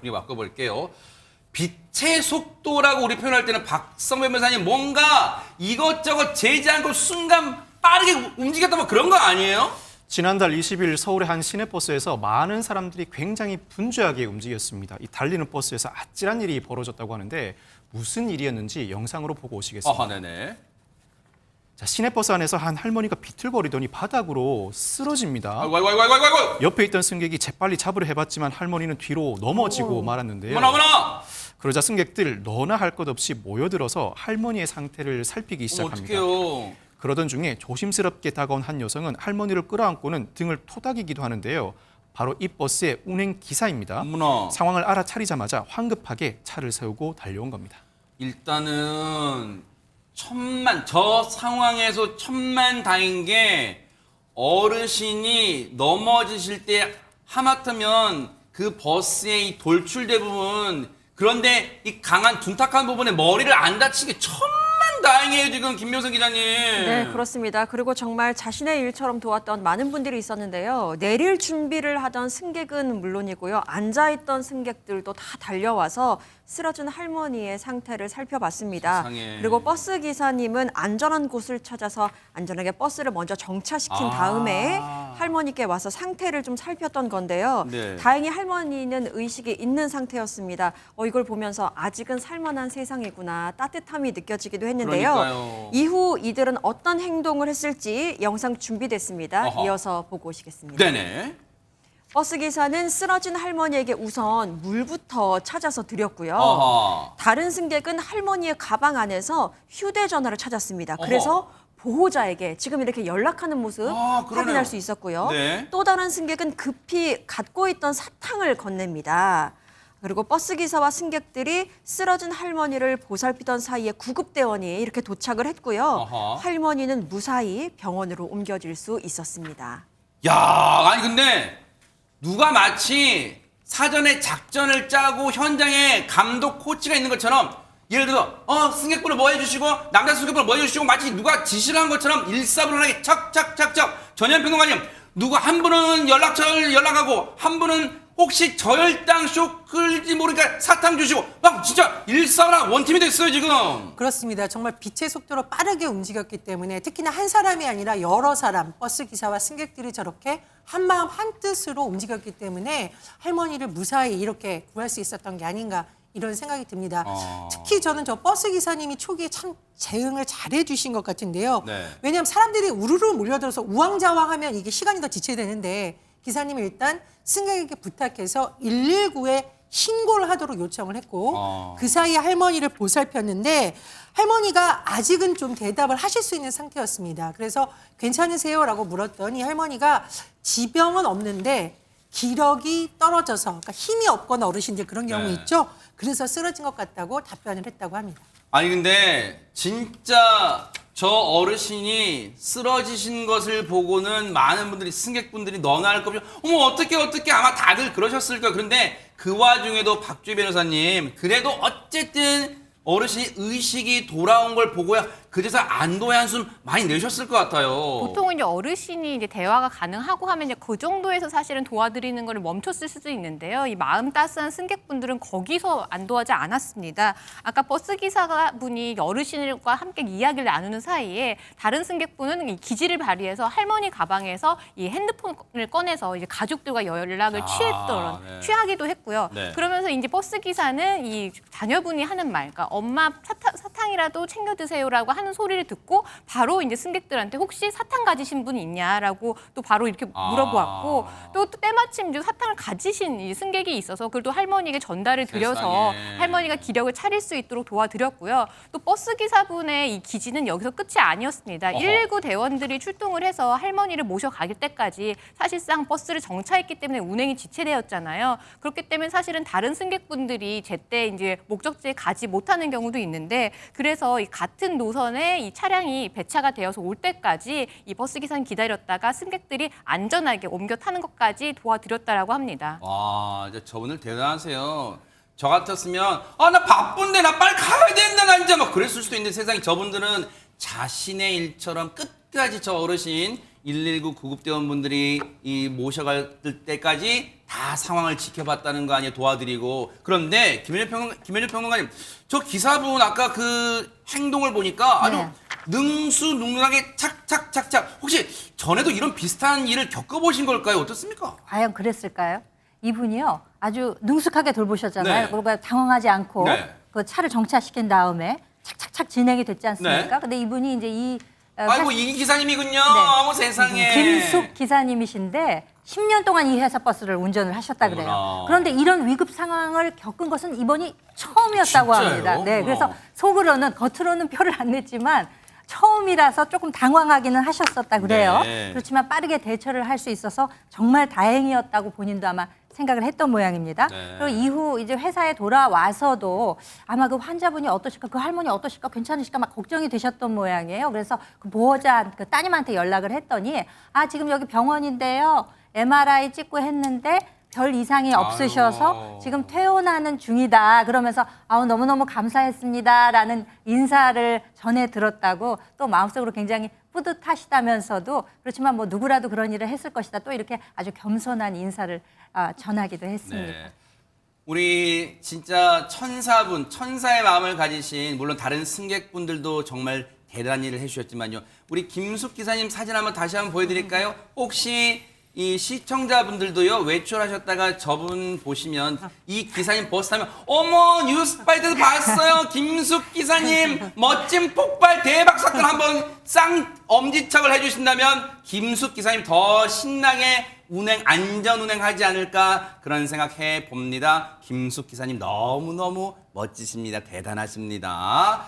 분위기 바꿔볼게요. 빛의 속도라고 우리 표현할 때는 박성배 변호사님 뭔가 이것저것 재지 않고 순간 빠르게 움직였다 뭐 그런 거 아니에요? 지난달 20일 서울의 한 시내버스에서 많은 사람들이 굉장히 분주하게 움직였습니다. 이 달리는 버스에서 아찔한 일이 벌어졌다고 하는데 무슨 일이었는지 영상으로 보고 오시겠습니다. 네네. 자, 시내버스 안에서 한 할머니가 비틀거리더니 바닥으로 쓰러집니다. 아이고. 옆에 있던 승객이 재빨리 잡으려 해봤지만 할머니는 뒤로 넘어지고 말았는데요. 어머나. 그러자 승객들 너나 할 것 없이 모여들어서 할머니의 상태를 살피기 시작합니다. 어떡해요. 그러던 중에 조심스럽게 다가온 한 여성은 할머니를 끌어안고는 등을 토닥이기도 하는데요. 바로 이 버스의 운행 기사입니다. 어머나. 상황을 알아차리자마자 황급하게 차를 세우고 달려온 겁니다. 일단은 저 상황에서 천만다행인 게 어르신이 넘어지실 때 하마터면 그 버스의 이 돌출대 부분 그런데 이 강한 둔탁한 부분에 머리를 안 다치게 천만다행이에요 지금 김묘선 기자님. 네, 그렇습니다. 그리고 정말 자신의 일처럼 도왔던 많은 분들이 있었는데요. 내릴 준비를 하던 승객은 물론이고요. 앉아있던 승객들도 다 달려와서 쓰러진 할머니의 상태를 살펴봤습니다. 세상에. 그리고 버스 기사님은 안전한 곳을 찾아서 안전하게 버스를 먼저 정차시킨 다음에 할머니께 와서 상태를 좀 살폈던 건데요. 네. 다행히 할머니는 의식이 있는 상태였습니다. 이걸 보면서 아직은 살만한 세상이구나 따뜻함이 느껴지기도 했는데요. 그러니까요. 이후 이들은 어떤 행동을 했을지 영상 준비됐습니다. 어허. 이어서 보고 오시겠습니다. 네네. 버스 기사는 쓰러진 할머니에게 우선 물부터 찾아서 드렸고요. 어허. 다른 승객은 할머니의 가방 안에서 휴대전화를 찾았습니다. 어허. 그래서 보호자에게 지금 이렇게 연락하는 모습 그러네요. 확인할 수 있었고요. 네. 또 다른 승객은 급히 갖고 있던 사탕을 건넵니다. 그리고 버스 기사와 승객들이 쓰러진 할머니를 보살피던 사이에 구급대원이 이렇게 도착을 했고요. 어허. 할머니는 무사히 병원으로 옮겨질 수 있었습니다. 야, 아니 근데 누가 마치 사전에 작전을 짜고 현장에 감독 코치가 있는 것처럼 예를 들어 승객분을 뭐 해주시고 남자 승객분을 뭐 해주시고 마치 누가 지시를 한 것처럼 일사불란하게 척척척척 전현평론가님 누구 한 분은 연락처를 연락하고 한 분은 혹시 저혈당 쇼 끌지 모르니까 사탕 주시고 막 진짜 일사불란 원팀이 됐어요 지금. 그렇습니다. 정말 빛의 속도로 빠르게 움직였기 때문에 특히나 한 사람이 아니라 여러 사람, 버스 기사와 승객들이 저렇게 한마음 한뜻으로 움직였기 때문에 할머니를 무사히 이렇게 구할 수 있었던 게 아닌가 이런 생각이 듭니다. 특히 저는 저 버스 기사님이 초기에 참 대응을 잘해 주신 것 같은데요. 네. 왜냐하면 사람들이 우르르 몰려들어서 우왕좌왕하면 이게 시간이 더 지체되는데 기사님이 일단 승객에게 부탁해서 119에 신고를 하도록 요청을 했고 그 사이에 할머니를 보살폈는데 할머니가 아직은 좀 대답을 하실 수 있는 상태였습니다. 그래서 괜찮으세요? 라고 물었더니 할머니가 지병은 없는데 기력이 떨어져서 그러니까 힘이 없거나 어르신들 그런 경우 네. 있죠. 그래서 쓰러진 것 같다고 답변을 했다고 합니다. 아니 근데 진짜 저 어르신이 쓰러지신 것을 보고는 많은 분들이 승객분들이 너나 할 것 없이 어머 어떻게 아마 다들 그러셨을 거예요. 그런데 그 와중에도 박주희 변호사님 그래도 어쨌든 어르신이 의식이 돌아온 걸 보고야 그제서 안도의 한숨 많이 내셨을 것 같아요. 보통은 이제 어르신이 이제 대화가 가능하고 하면 이제 그 정도에서 사실은 도와드리는 걸 멈췄을 수도 있는데요. 이 마음 따스한 승객분들은 거기서 안도하지 않았습니다. 아까 버스 기사분이 어르신과 함께 이야기를 나누는 사이에 다른 승객분은 이 기지를 발휘해서 할머니 가방에서 이 핸드폰을 꺼내서 이제 가족들과 연락을 네. 취하기도 했고요. 네. 그러면서 이제 버스 기사는 이 자녀분이 하는 말, 그러니까 엄마 사탕이라도 챙겨 드세요라고 하는 소리를 듣고 바로 이제 승객들한테 혹시 사탕 가지신 분 있냐라고 또 바로 이렇게 물어보았고 또 때마침 이제 사탕을 가지신 이 승객이 있어서 그걸 또 할머니에게 전달을 드려서 세상에. 할머니가 기력을 차릴 수 있도록 도와드렸고요. 또 버스 기사분의 이 기지는 여기서 끝이 아니었습니다. 119 대원들이 출동을 해서 할머니를 모셔갈 때까지 사실상 버스를 정차했기 때문에 운행이 지체되었잖아요. 그렇기 때문에 사실은 다른 승객분들이 제때 이제 목적지에 가지 못하는 경우도 있는데 그래서 이 같은 노선에 이 차량이 배차가 되어서 올 때까지 이 버스 기사는 기다렸다가 승객들이 안전하게 옮겨 타는 것까지 도와드렸다라고 합니다. 와, 이제 저분들 대단하세요. 저 같았으면 나 바쁜데 나 빨리 가야 된다 나 이제 막 그랬을 수도 있는데 세상에 저분들은 자신의 일처럼 끝까지 저 어르신 119 구급대원분들이 이 모셔갈 때까지 다 상황을 지켜봤다는 거 아니에요, 도와드리고. 그런데 김현일 평론가님, 저 기사분 아까 그 행동을 보니까 아주 네. 능수능란하게 착착착착. 혹시 전에도 이런 비슷한 일을 겪어보신 걸까요? 어떻습니까? 과연 그랬을까요? 이분이요 아주 능숙하게 돌보셨잖아요. 네. 그리고 당황하지 않고 네. 그 차를 정차시킨 다음에 착착착 진행이 됐지 않습니까? 네. 근데 이분이 이제 이 아이고, 이 기사님이군요. 네. 어머, 세상에. 김숙 기사님이신데 10년 동안 이 회사 버스를 운전을 하셨다 그래요. 어머나. 그런데 이런 위급 상황을 겪은 것은 이번이 처음이었다고 진짜요? 합니다. 네, 그래서 어머. 속으로는 겉으로는 표를 안 냈지만 처음이라서 조금 당황하기는 하셨었다 그래요. 네. 그렇지만 빠르게 대처를 할 수 있어서 정말 다행이었다고 본인도 아마 생각을 했던 모양입니다. 네. 그리고 이후 이제 회사에 돌아와서도 아마 그 환자분이 어떠실까, 그 할머니 어떠실까, 괜찮으실까 막 걱정이 되셨던 모양이에요. 그래서 그 보호자 그 따님한테 연락을 했더니 아 지금 여기 병원인데요. MRI 찍고 했는데 별 이상이 없으셔서 아유. 지금 퇴원하는 중이다. 그러면서 아우 너무너무 감사했습니다라는 인사를 전해 들었다고 또 마음속으로 굉장히 뿌듯하시다면서도 그렇지만 뭐 누구라도 그런 일을 했을 것이다. 또 이렇게 아주 겸손한 인사를 전하기도 했습니다. 네. 우리 진짜 천사분, 천사의 마음을 가지신 물론 다른 승객분들도 정말 대단한 일을 해주셨지만요. 우리 김숙 기사님 사진 한번 다시 한번 보여드릴까요? 혹시 이 시청자분들도요 외출하셨다가 저분 보시면 이 기사님 버스 타면 어머 뉴스바이트에서 봤어요 김숙 기사님 멋진 폭발 대박 사건 한번 쌍 엄지척을 해주신다면 김숙 기사님 더 신나게 운행 안전 운행하지 않을까 그런 생각해 봅니다. 김숙 기사님 너무너무 멋지십니다. 대단하십니다.